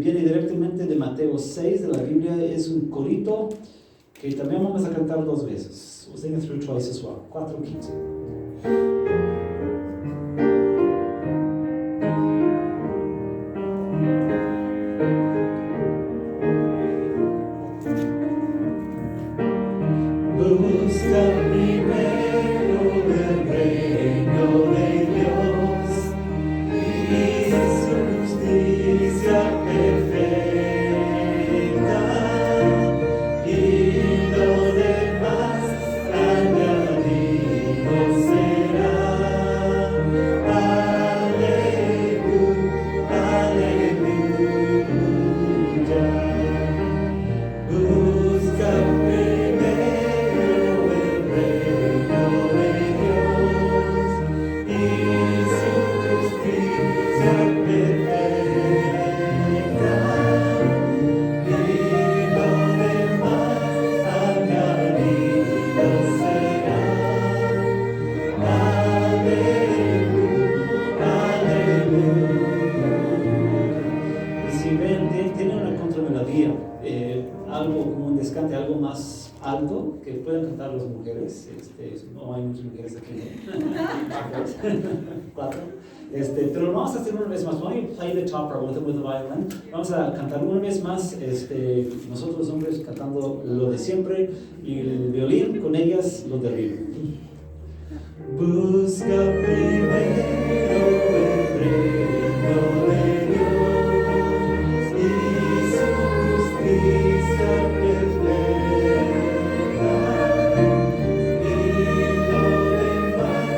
Viene directamente de Mateo 6 de la Biblia, es un corito que también vamos a cantar 2 veces. We'll sing it through twice as well. 4:15. Algo como un descante, algo más alto que pueden cantar las mujeres. No hay muchas mujeres aquí, ¿no? 4. Pero lo vamos a hacer una vez más. Why don't you play the top part with the violin? Vamos a cantar una vez más, nosotros los hombres cantando lo de siempre y el violín con ellas lo de arriba. Busca primero el reino de Dios y su justicia perfecta, y lo demás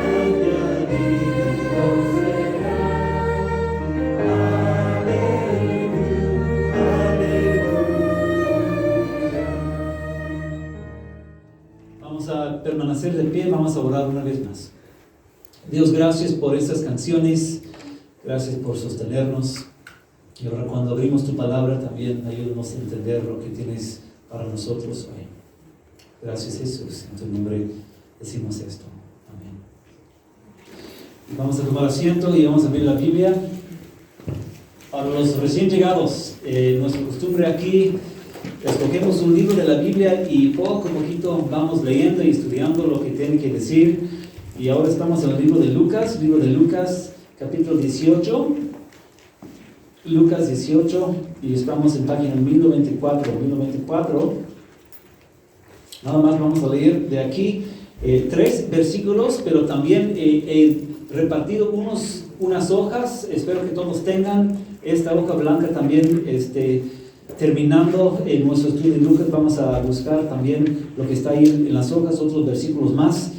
añadido será. Aleluya, aleluya. Vamos a permanecer de pie, vamos a orar una vez más. Dios, gracias por estas canciones, gracias por sostenernos. Y ahora cuando abrimos tu palabra también ayúdanos a entender lo que tienes para nosotros hoy. Gracias, Jesús, en tu nombre decimos esto. Amén. Y vamos a tomar asiento y vamos a abrir la Biblia Para los recién llegados, nuestra costumbre aquí, escogemos un libro de la Biblia y poco a poquito vamos leyendo y estudiando lo que tiene que decir. Y ahora estamos en el libro de Lucas, capítulo 18. Lucas 18, y estamos en página 1024. Nada más vamos a leer de aquí 3 versículos, pero también he repartido unas hojas. Espero que todos tengan esta hoja blanca también. Terminando nuestro estudio de Lucas, vamos a buscar también lo que está ahí en las hojas, otros versículos más.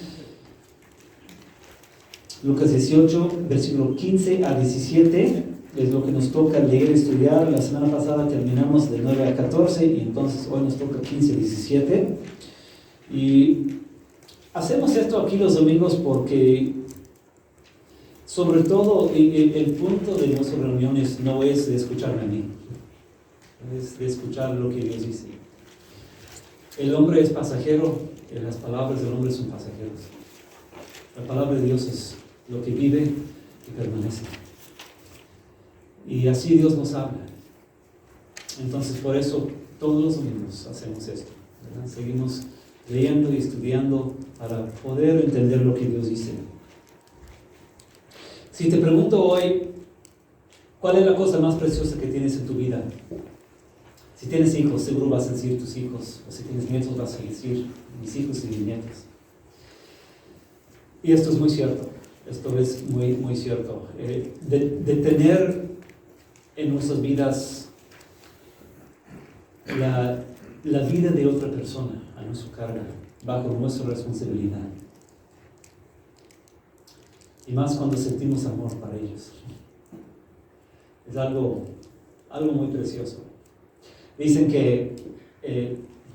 Lucas 18, versículo 15 a 17, es lo que nos toca leer y estudiar. La semana pasada terminamos de 9 a 14 y entonces hoy nos toca 15 a 17. Y hacemos esto aquí los domingos porque, sobre todo, el punto de nuestras reuniones no es de escucharme a mí, es de escuchar lo que Dios dice. El hombre es pasajero, las palabras del hombre son pasajeros. La palabra de Dios es lo que vive y permanece. Y así Dios nos habla. Entonces, por eso, todos los domingos hacemos esto, ¿verdad? Seguimos leyendo y estudiando para poder entender lo que Dios dice. Si te pregunto hoy, ¿cuál es la cosa más preciosa que tienes en tu vida? Si tienes hijos, seguro vas a decir tus hijos, o si tienes nietos, vas a decir mis hijos y mis nietos. Y esto es muy cierto, esto es muy, muy cierto. De tener en nuestras vidas la vida de otra persona a nuestra carga, bajo nuestra responsabilidad. Y más cuando sentimos amor para ellos. Es algo muy precioso. Dicen que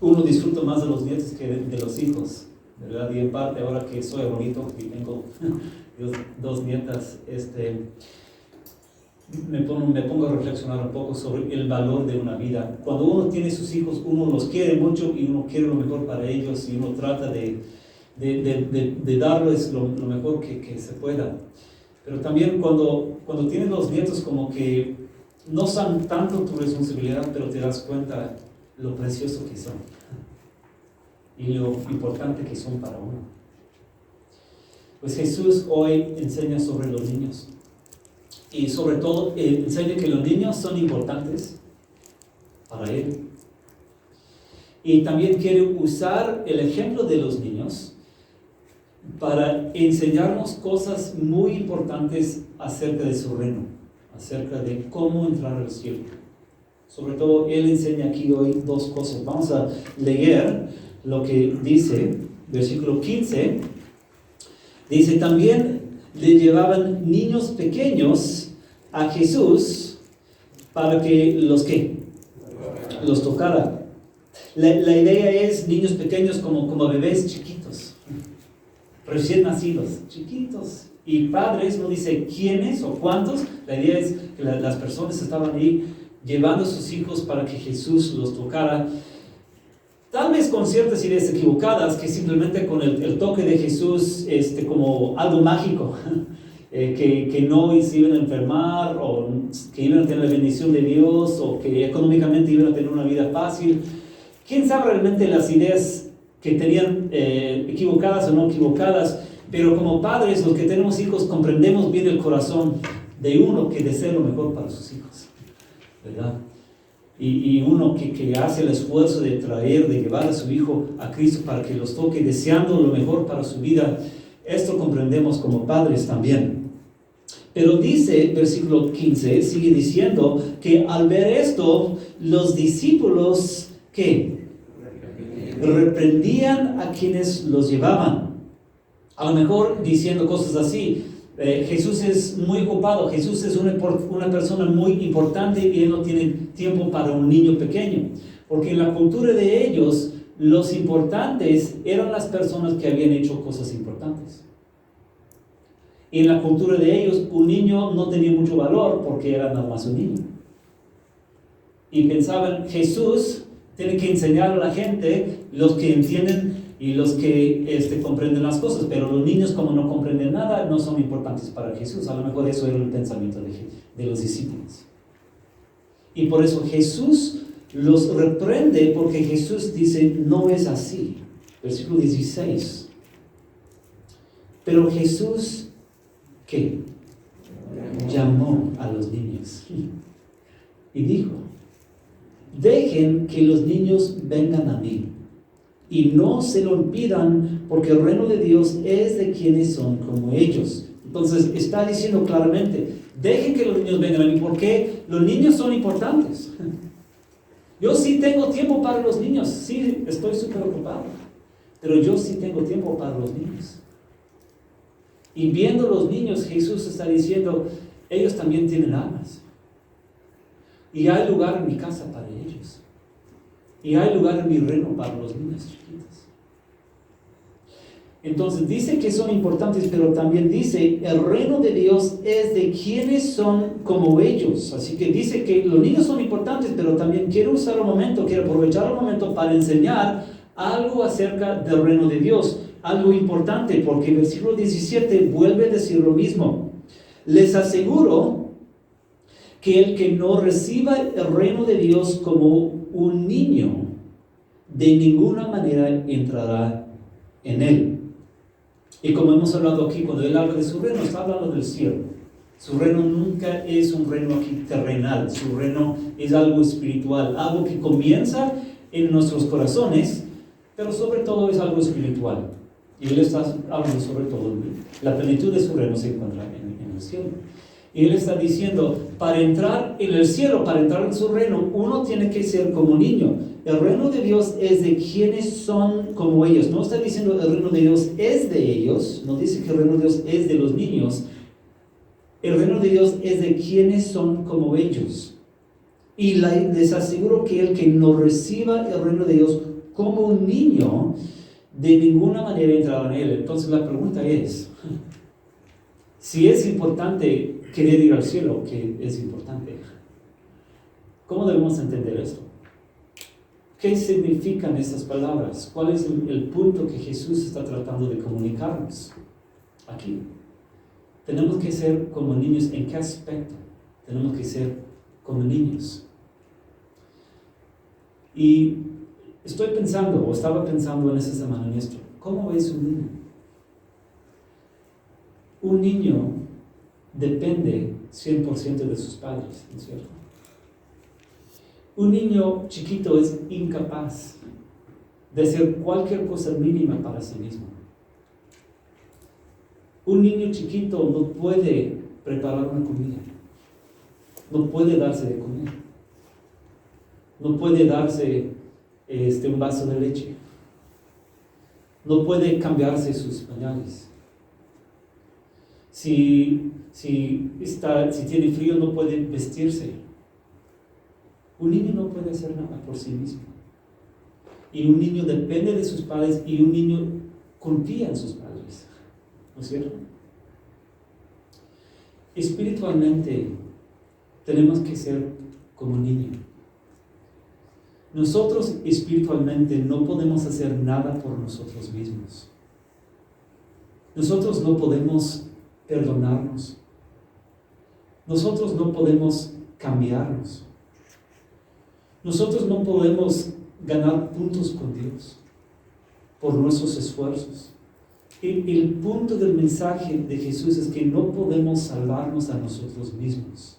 uno disfruta más de los nietos que de los hijos, ¿verdad? Y en parte, ahora que soy bonito y tengo 2 nietas, me pongo a reflexionar un poco sobre el valor de una vida. Cuando uno tiene sus hijos, uno los quiere mucho y uno quiere lo mejor para ellos y uno trata de darles lo mejor que se pueda. Pero también cuando tienes los nietos, como que no son tanto tu responsabilidad, pero te das cuenta lo precioso que son y lo importante que son para uno. Pues Jesús hoy enseña sobre los niños. Y sobre todo enseña que los niños son importantes para Él. Y también quiere usar el ejemplo de los niños para enseñarnos cosas muy importantes acerca de su reino, acerca de cómo entrar al cielo. Sobre todo, Él enseña aquí hoy 2 cosas. Vamos a leer lo que dice, versículo 15. Dice, también le llevaban niños pequeños a Jesús para que los tocara. La idea es niños pequeños como bebés chiquitos, recién nacidos, chiquitos. Y padres no dice quiénes o cuántos. La idea es que las personas estaban ahí llevando a sus hijos para que Jesús los tocara. Tal vez con ciertas ideas equivocadas, que simplemente con el toque de Jesús, como algo mágico, que no se iban a enfermar, o que iban a tener la bendición de Dios, o que económicamente iban a tener una vida fácil. ¿Quién sabe realmente las ideas que tenían equivocadas o no equivocadas? Pero como padres, los que tenemos hijos, comprendemos bien el corazón de uno que desea lo mejor para sus hijos, ¿verdad? Y uno que hace el esfuerzo de llevar a su hijo a Cristo para que los toque, deseando lo mejor para su vida. Esto comprendemos como padres también. Pero dice, versículo 15, sigue diciendo que al ver esto, los discípulos, ¿qué? Reprendían a quienes los llevaban. A lo mejor diciendo cosas así. Jesús es muy ocupado, Jesús es una persona muy importante y Él no tiene tiempo para un niño pequeño. Porque en la cultura de ellos, los importantes eran las personas que habían hecho cosas importantes. Y en la cultura de ellos, un niño no tenía mucho valor porque era nada más un niño. Y pensaban, Jesús tiene que enseñar a la gente, los que entienden y los que comprenden las cosas, pero los niños, como no comprenden nada, no son importantes para Jesús. A lo mejor eso era el pensamiento de los discípulos. Y por eso Jesús los reprende, porque Jesús dice, no es así. Versículo 16. Pero Jesús, ¿qué? Llamó a los niños y dijo, dejen que los niños vengan a mí y no se lo impidan, porque el reino de Dios es de quienes son como ellos. Entonces está diciendo claramente, dejen que los niños vengan a mí, porque los niños son importantes. Yo sí tengo tiempo para los niños, sí estoy súper ocupado, pero yo sí tengo tiempo para los niños. Y viendo los niños, Jesús está diciendo, ellos también tienen almas. Y hay lugar en mi casa para ellos. Y hay lugar en mi reino para los niños chiquitos. Entonces dice que son importantes, pero también dice, el reino de Dios es de quienes son como ellos. Así que dice que los niños son importantes, pero también quiero aprovechar el momento para enseñar algo acerca del reino de Dios. Algo importante, porque el versículo 17 vuelve a decir lo mismo. Les aseguro que el que no reciba el reino de Dios como un niño, de ninguna manera entrará en él. Y como hemos hablado aquí, cuando él habla de su reino, está hablando del cielo. Su reino nunca es un reino aquí terrenal. Su reino es algo espiritual, algo que comienza en nuestros corazones, pero sobre todo es algo espiritual. Y él está hablando sobre todo, la plenitud de su reino se encuentra en el cielo. Y él está diciendo, para entrar en el cielo, para entrar en su reino, uno tiene que ser como niño. El reino de Dios es de quienes son como ellos. No está diciendo el reino de Dios es de ellos, no dice que el reino de Dios es de los niños. El reino de Dios es de quienes son como ellos. Y les aseguro que el que no reciba el reino de Dios como un niño, de ninguna manera entrará en él. Entonces la pregunta es, si es importante querer ir al cielo, ¿qué es importante? ¿Cómo debemos entender esto? ¿Qué significan estas palabras? ¿Cuál es el punto que Jesús está tratando de comunicarnos aquí? Tenemos que ser como niños. ¿En qué aspecto? Tenemos que ser como niños. Y estaba pensando en esta semana en esto. ¿Cómo es un niño? Un niño depende 100% de sus padres, ¿no es cierto? Un niño chiquito es incapaz de hacer cualquier cosa mínima para sí mismo. Un niño chiquito no puede preparar una comida, no puede darse de comer, no puede darse un vaso de leche, no puede cambiarse sus pañales. Si tiene frío, no puede vestirse. Un niño no puede hacer nada por sí mismo. Y un niño depende de sus padres, y un niño confía en sus padres. ¿No es cierto? Espiritualmente, tenemos que ser como un niño. Nosotros espiritualmente no podemos hacer nada por nosotros mismos. Nosotros no podemos perdonarnos. Nosotros no podemos cambiarnos. Nosotros no podemos ganar puntos con Dios por nuestros esfuerzos. El punto del mensaje de Jesús es que no podemos salvarnos a nosotros mismos.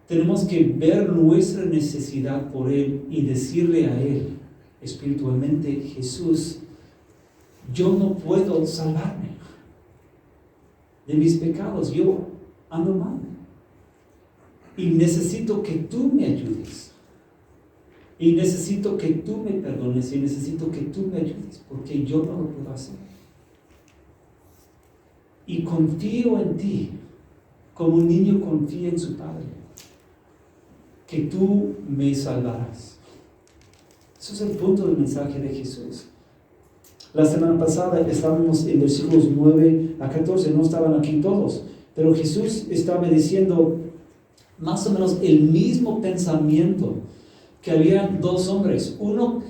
Tenemos que ver nuestra necesidad por Él y decirle a Él espiritualmente: Jesús, yo no puedo salvarme de mis pecados, yo ando mal y necesito que tú me ayudes, y necesito que tú me perdones, y necesito que tú me ayudes, porque yo no lo puedo hacer. Y confío en ti, como un niño confía en su padre, que tú me salvarás. Eso es el punto del mensaje de Jesús. La semana pasada estábamos en versículos 9 a 14, no estaban aquí todos, pero Jesús estaba diciendo más o menos el mismo pensamiento, que había dos hombres, uno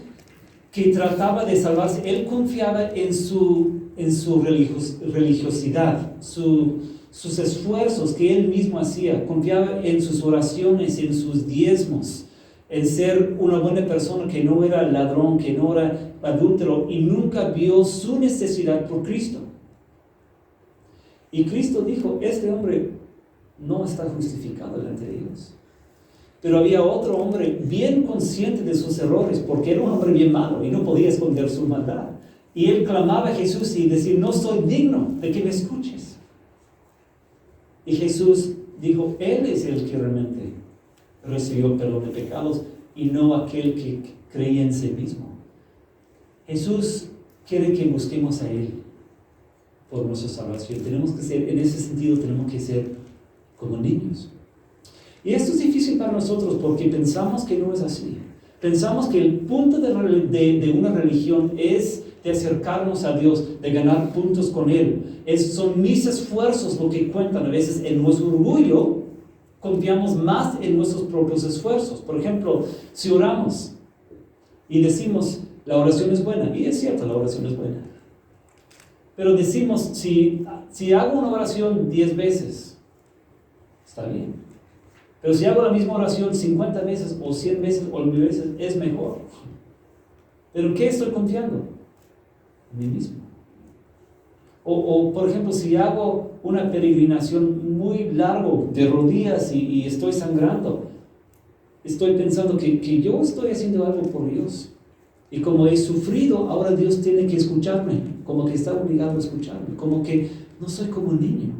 que trataba de salvarse, él confiaba en su religiosidad, su sus esfuerzos que él mismo hacía, confiaba en sus oraciones, en sus diezmos, en ser una buena persona que no era ladrón, que no era adúltero, y nunca vio su necesidad por Cristo. Y Cristo dijo, este hombre no está justificado delante de Dios. Pero había otro hombre bien consciente de sus errores, porque era un hombre bien malo y no podía esconder su maldad. Y él clamaba a Jesús y decía, no soy digno de que me escuches. Y Jesús dijo, Él es el que realmente recibió perdón de pecados y no aquel que creía en sí mismo. Jesús quiere que busquemos a Él por nuestra salvación. Tenemos que ser, en ese sentido, tenemos que ser como niños. Y esto es difícil para nosotros porque pensamos que no es así. Pensamos que el punto de una religión es de acercarnos a Dios, de ganar puntos con Él. Son mis esfuerzos lo que cuentan. A veces en nuestro orgullo confiamos más en nuestros propios esfuerzos. Por ejemplo, si oramos y decimos, la oración es buena, y es cierto, la oración es buena. Pero decimos, si hago una oración 10 veces, está bien. Pero si hago la misma oración 50 veces, o 100 veces, o 1000 veces, es mejor. ¿Pero en qué estoy confiando? En mí mismo. O por ejemplo, si hago una peregrinación muy largo de rodillas y estoy sangrando, estoy pensando que yo estoy haciendo algo por Dios. Y como he sufrido, ahora Dios tiene que escucharme, como que está obligado a escucharme, como que no soy como un niño.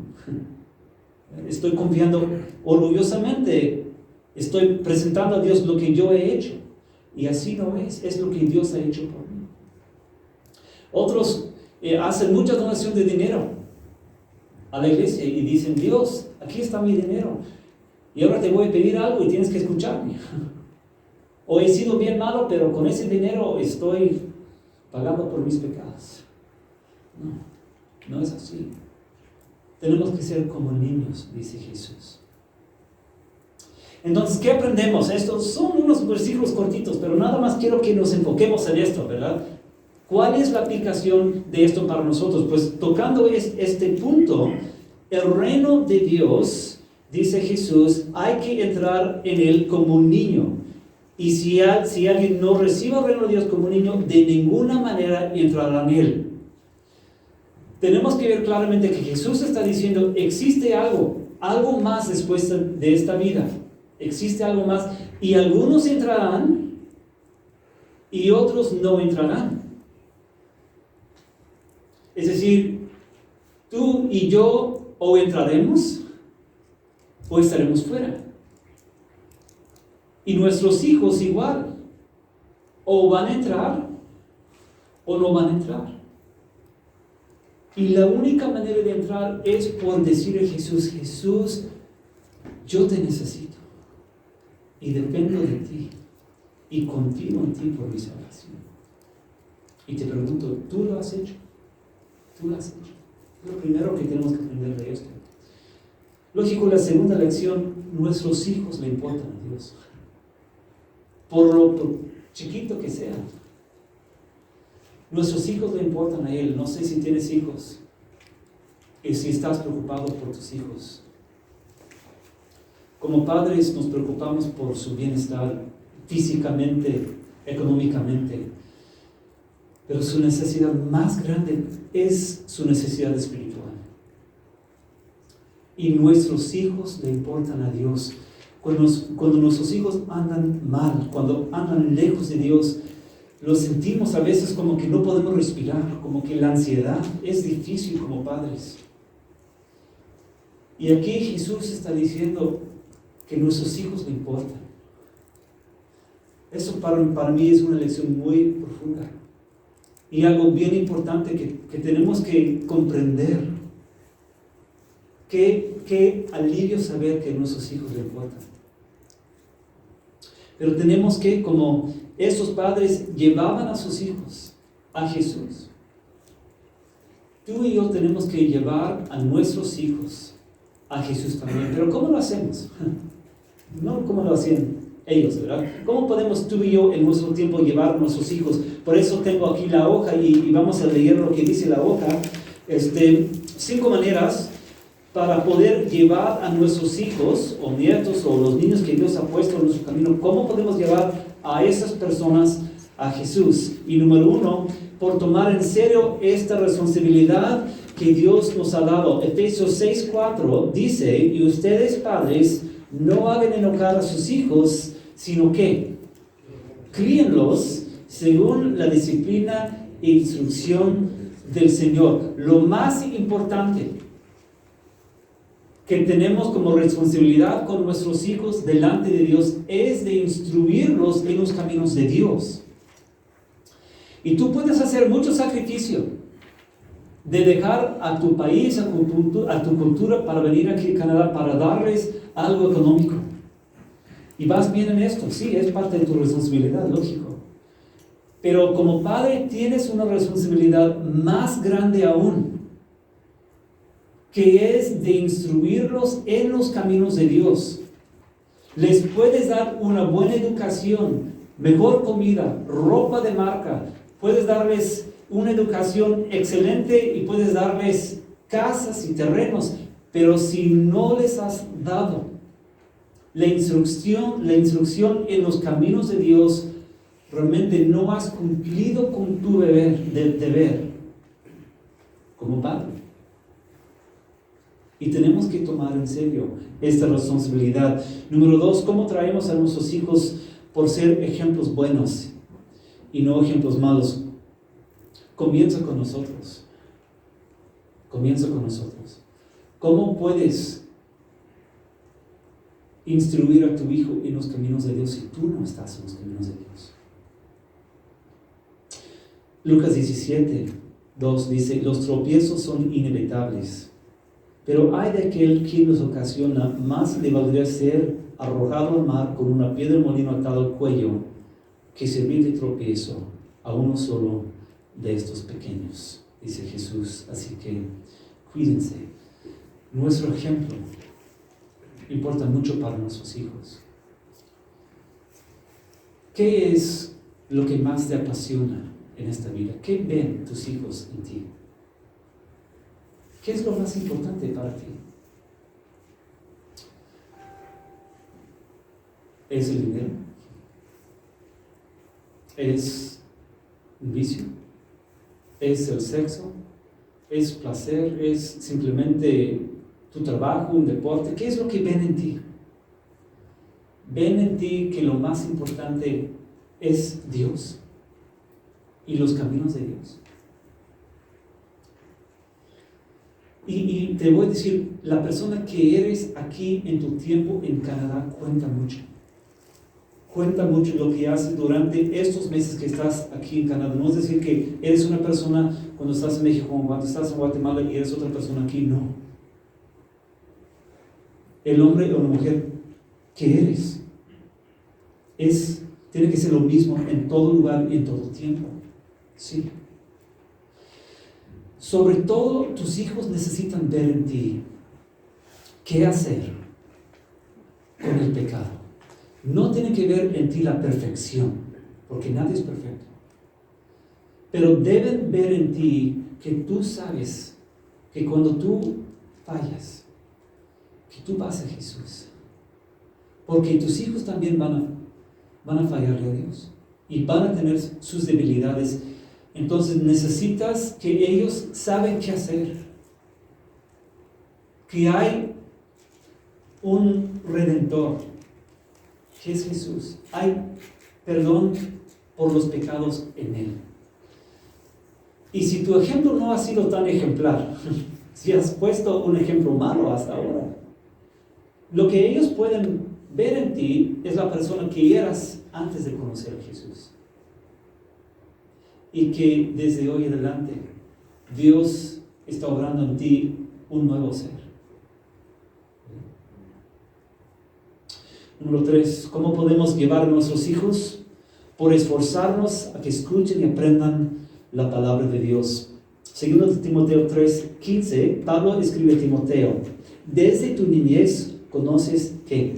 Estoy confiando orgullosamente, estoy presentando a Dios lo que yo he hecho. Y así no es lo que Dios ha hecho por mí. Otros hacen mucha donación de dinero a la iglesia y dicen, Dios, aquí está mi dinero. Y ahora te voy a pedir algo y tienes que escucharme. O he sido bien malo, pero con ese dinero estoy pagando por mis pecados. No es así. Tenemos que ser como niños, dice Jesús. Entonces, ¿qué aprendemos? Estos son unos versículos cortitos, pero nada más quiero que nos enfoquemos en esto, ¿verdad? ¿Cuál es la aplicación de esto para nosotros? Pues tocando este punto, el reino de Dios, dice Jesús, hay que entrar en él como un niño. Y si alguien no recibe el reino de Dios como un niño, de ninguna manera entrará en él. Tenemos que ver claramente que Jesús está diciendo, existe algo más después de esta vida. Existe algo más. Y algunos entrarán y otros no entrarán. Es decir, tú y yo o entraremos o estaremos fuera. Y nuestros hijos igual. O van a entrar o no van a entrar. Y la única manera de entrar es por decirle a Jesús, Jesús, yo te necesito. Y dependo de ti. Y confío en ti por mi salvación. Y te pregunto, ¿tú lo has hecho? ¿Tú lo has hecho? Es lo primero que tenemos que aprender de esto. Lógico, la segunda lección, nuestros hijos le importan a Dios. Por lo chiquito que sea. Nuestros hijos le importan a Él. No sé si tienes hijos y si estás preocupado por tus hijos. Como padres nos preocupamos por su bienestar físicamente, económicamente. Pero su necesidad más grande es su necesidad espiritual. Y nuestros hijos le importan a Dios. Cuando nuestros hijos andan mal, cuando andan lejos de Dios, lo sentimos a veces como que no podemos respirar, como que la ansiedad es difícil como padres. Y aquí Jesús está diciendo que nuestros hijos le importan. Eso para mí es una lección muy profunda. Y algo bien importante que tenemos que comprender. Qué alivio saber que nuestros hijos le importan. Pero tenemos que, como esos padres llevaban a sus hijos a Jesús, tú y yo tenemos que llevar a nuestros hijos a Jesús también. Pero ¿cómo lo hacemos? No como lo hacían ellos, ¿verdad? ¿Cómo podemos tú y yo en nuestro tiempo llevar a nuestros hijos? Por eso tengo aquí la hoja y vamos a leer lo que dice la hoja. 5 maneras para poder llevar a nuestros hijos o nietos o los niños que Dios ha puesto en nuestro camino, ¿cómo podemos llevar a esas personas a Jesús? Y número 1, por tomar en serio esta responsabilidad que Dios nos ha dado. Efesios 6:4 dice: y ustedes, padres, no hagan enojar a sus hijos, sino que críenlos según la disciplina e instrucción del Señor. Lo más importante que tenemos como responsabilidad con nuestros hijos delante de Dios es de instruirlos en los caminos de Dios. Y tú puedes hacer mucho sacrificio de dejar a tu país, a tu cultura, para venir aquí a Canadá, para darles algo económico. Y vas bien en esto, sí, es parte de tu responsabilidad, lógico. Pero como padre tienes una responsabilidad más grande aún, que es de instruirlos en los caminos de Dios. Les puedes dar una buena educación, mejor comida, ropa de marca, puedes darles una educación excelente y puedes darles casas y terrenos, pero si no les has dado la instrucción en los caminos de Dios, realmente no has cumplido con tu deber como padre. Y tenemos que tomar en serio esta responsabilidad. Número 2, ¿cómo traemos a nuestros hijos por ser ejemplos buenos y no ejemplos malos? Comienza con nosotros. Comienza con nosotros. ¿Cómo puedes instruir a tu hijo en los caminos de Dios si tú no estás en los caminos de Dios? Lucas 17:2 dice: los tropiezos son inevitables, pero hay de aquel quien los ocasiona. Más le valdría ser arrojado al mar con una piedra de molino atada al cuello que servir de tropiezo a uno solo de estos pequeños, dice Jesús. Así que cuídense. Nuestro ejemplo importa mucho para nuestros hijos. ¿Qué es lo que más te apasiona en esta vida? ¿Qué ven tus hijos en ti? ¿Qué es lo más importante para ti? ¿Es el dinero? ¿Es un vicio? ¿Es el sexo? ¿Es placer? ¿Es simplemente tu trabajo, un deporte? ¿Qué es lo que ven en ti? ¿Ven en ti que lo más importante es Dios y los caminos de Dios? Y te voy a decir, la persona que eres aquí en tu tiempo en Canadá cuenta mucho. Cuenta mucho lo que haces durante estos meses que estás aquí en Canadá. No es decir que eres una persona cuando estás en México o cuando estás en Guatemala y eres otra persona aquí, no. El hombre o la mujer que eres tiene que ser lo mismo en todo lugar y en todo tiempo. Sí. Sobre todo, tus hijos necesitan ver en ti qué hacer con el pecado. No tienen que ver en ti la perfección, porque nadie es perfecto. Pero deben ver en ti que tú sabes que cuando tú fallas, que tú vas a Jesús. Porque tus hijos también van a fallarle a Dios y van a tener sus debilidades. Entonces necesitas que ellos saben qué hacer, que hay un Redentor, que es Jesús. Hay perdón por los pecados en Él. Y si tu ejemplo no ha sido tan ejemplar, si has puesto un ejemplo malo hasta ahora, lo que ellos pueden ver en ti es la persona que eras antes de conocer a Jesús. Y que desde hoy en adelante Dios está obrando en ti un nuevo ser. Número 3, ¿cómo podemos llevar a nuestros hijos? Por esforzarnos a que escuchen y aprendan la palabra de Dios. Segundo de Timoteo 3:15, Pablo escribe a Timoteo: desde tu niñez conoces ¿qué?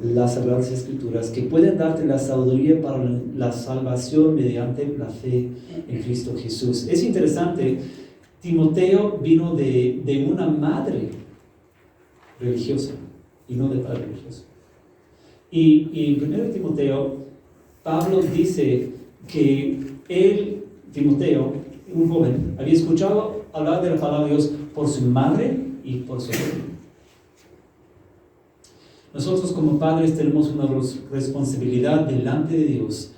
Las Sagradas Escrituras, que pueden darte la sabiduría para la salvación mediante la fe en Cristo Jesús. Es interesante Timoteo vino de una madre religiosa y no de padre religioso. Y en 1 Timoteo, Pablo dice que él, Timoteo, un joven, había escuchado hablar de la palabra de Dios por su madre y por su abuelo. Nosotros como padres tenemos una responsabilidad delante de Dios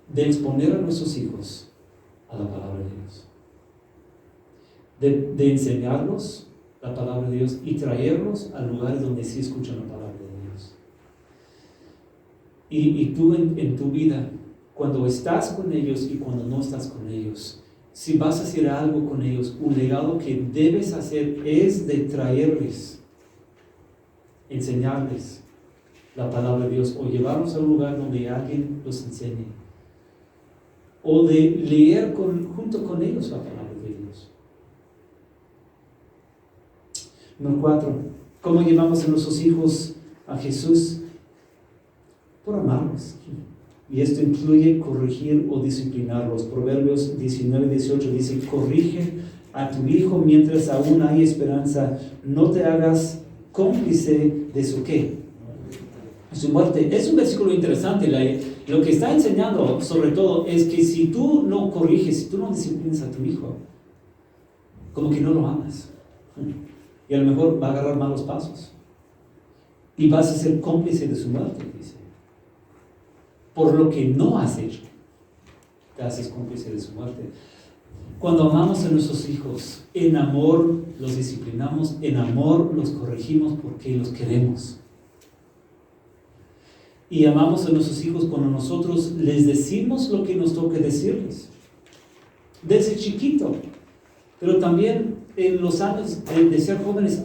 de exponer a nuestros hijos a la palabra de Dios, de enseñarlos la palabra de Dios y traerlos a lugares donde sí escuchan la palabra de Dios. Y tú en tu vida, cuando estás con ellos y cuando no estás con ellos, si vas a hacer algo con ellos, un legado que debes hacer es de traerles, enseñarles la palabra de Dios, o llevarlos a un lugar donde alguien los enseñe, o de leer junto con ellos la palabra de Dios. Número 4, ¿cómo llevamos a nuestros hijos a Jesús? Por amarlos. Y esto incluye corregir o disciplinarlos. Proverbios 19:18 dice: corrige a tu hijo mientras aún hay esperanza. No te hagas cómplice de su ¿qué? Su muerte. Es un versículo interesante. Lo que está enseñando sobre todo es que si tú no corriges, si tú no disciplinas a tu hijo, como que no lo amas. Y a lo mejor va a agarrar malos pasos. Y vas a ser cómplice de su muerte, dice. Por lo que no has hecho, te haces cómplice de su muerte. Cuando amamos a nuestros hijos, en amor los disciplinamos, en amor los corregimos porque los queremos. Y amamos a nuestros hijos cuando nosotros les decimos lo que nos toque decirles. Desde chiquito, pero también en los años de ser jóvenes.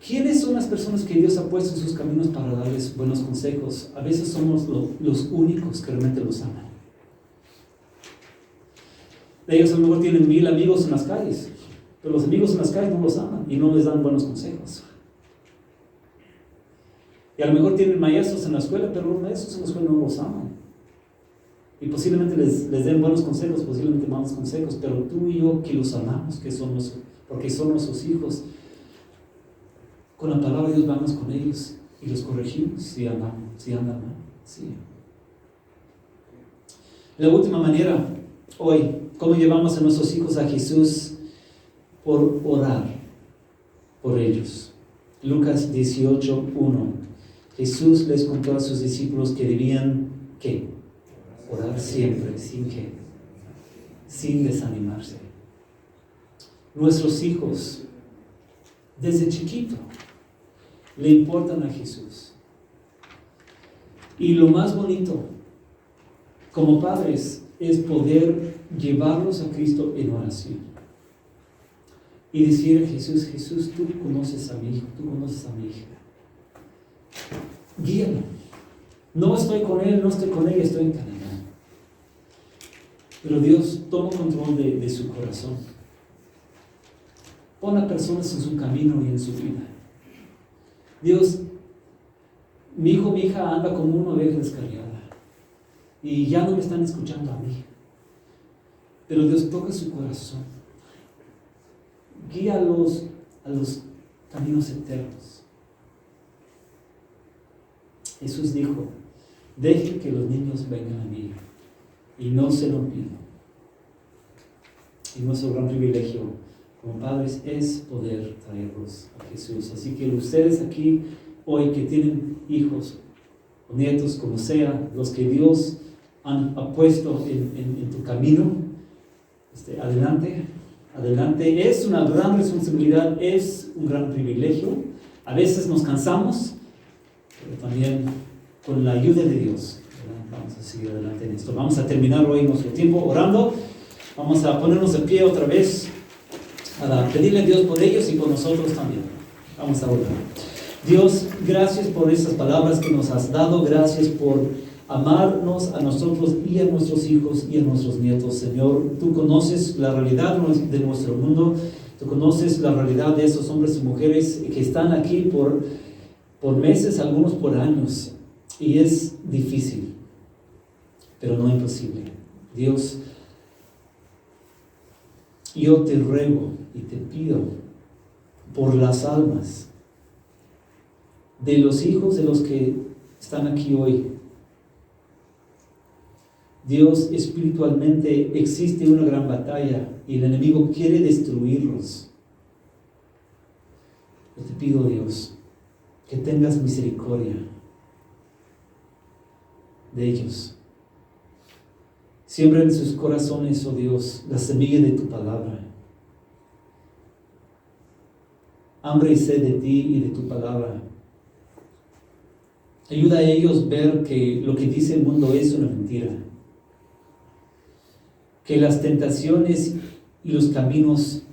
¿Quiénes son las personas que Dios ha puesto en sus caminos para darles buenos consejos? A veces somos los únicos que realmente los aman. Ellos a lo mejor tienen 1000 amigos en las calles, pero los amigos en las calles no los aman y no les dan buenos consejos. Y a lo mejor tienen maestros en la escuela, pero los maestros en la escuela no los aman. Y posiblemente les den buenos consejos, posiblemente malos consejos, pero tú y yo que los amamos, porque son nuestros hijos, con la palabra de Dios vamos con ellos y los corregimos si andan mal. Sí. La última manera, hoy, ¿cómo llevamos a nuestros hijos a Jesús? Por orar por ellos. Lucas 18:1. Jesús les contó a sus discípulos que debían, ¿qué? Orar siempre, sin desanimarse. Nuestros hijos, desde chiquito, le importan a Jesús. Y lo más bonito, como padres, es poder llevarlos a Cristo en oración. Y decir a Jesús: Jesús, tú conoces a mi hijo, tú conoces a mi hija. Guíalo. No estoy con él, no estoy con ella, estoy en Canadá. Pero Dios toma control de su corazón. Pon a personas en su camino y en su vida. Dios, mi hijo, mi hija anda como una oveja descarriada y ya no me están escuchando a mí. Pero Dios toca su corazón. Guíalos a los caminos eternos. Jesús dijo: dejen que los niños vengan a mí y no se lo pidan. Y nuestro gran privilegio como padres es poder traerlos a Jesús. Así que ustedes aquí hoy que tienen hijos o nietos, como sea, los que Dios ha puesto en tu camino, adelante. Es una gran responsabilidad, es un gran privilegio. A veces nos cansamos, pero también con la ayuda de Dios, ¿verdad? Vamos a seguir adelante en esto. Vamos a terminar hoy nuestro tiempo orando. Vamos a ponernos de pie otra vez para pedirle a Dios por ellos y por nosotros también. Vamos a orar. Dios, gracias por estas palabras que nos has dado. Gracias por amarnos a nosotros y a nuestros hijos y a nuestros nietos. Señor, tú conoces la realidad de nuestro mundo. Tú conoces la realidad de esos hombres y mujeres que están aquí por meses, algunos por años. Y es difícil, pero no imposible. Dios, Yo te ruego y te pido por las almas de los hijos de los que están aquí hoy. Dios, espiritualmente existe una gran batalla y el enemigo quiere destruirlos. Yo te pido, Dios, que tengas misericordia de ellos. Siembra en sus corazones, oh Dios, la semilla de tu palabra. Hambre y sed de ti y de tu palabra. Ayuda a ellos a ver que lo que dice el mundo es una mentira. Que las tentaciones y los caminos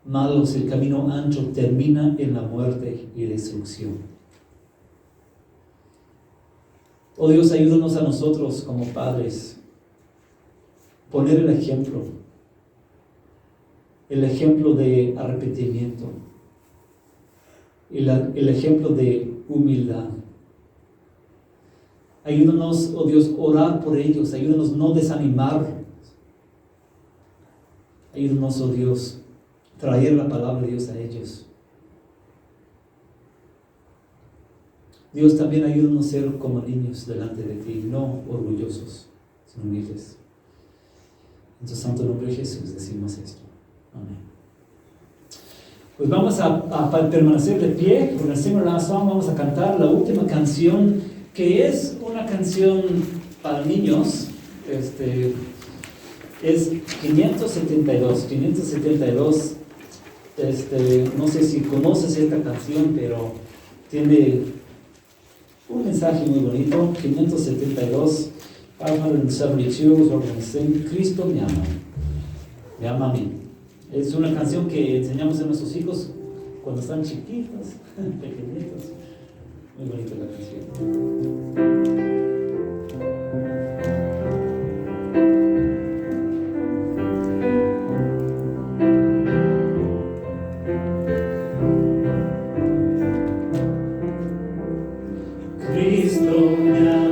malos, el camino ancho, termina en la muerte y destrucción. Oh Dios, ayúdanos a nosotros como padres poner el ejemplo de arrepentimiento, el ejemplo de humildad. Ayúdanos, oh Dios, orar por ellos, ayúdanos no desanimarlos. Ayúdanos, oh Dios, traer la palabra de Dios a ellos. Dios, también ayúdanos a ser como niños delante de ti, no orgullosos, sino humildes. En tu santo nombre de Jesús decimos esto. Amén. Pues vamos a permanecer de pie. Con el Sing Around Song vamos a cantar la última canción, que es una canción para niños. Es 572. No sé si conoces esta canción, pero tiene un mensaje muy bonito. 572. 572, we're going to sing Cristo me ama a mí. Es una canción que enseñamos a nuestros hijos cuando están chiquitos, pequeñitos. Muy bonita la canción. Cristo me ama,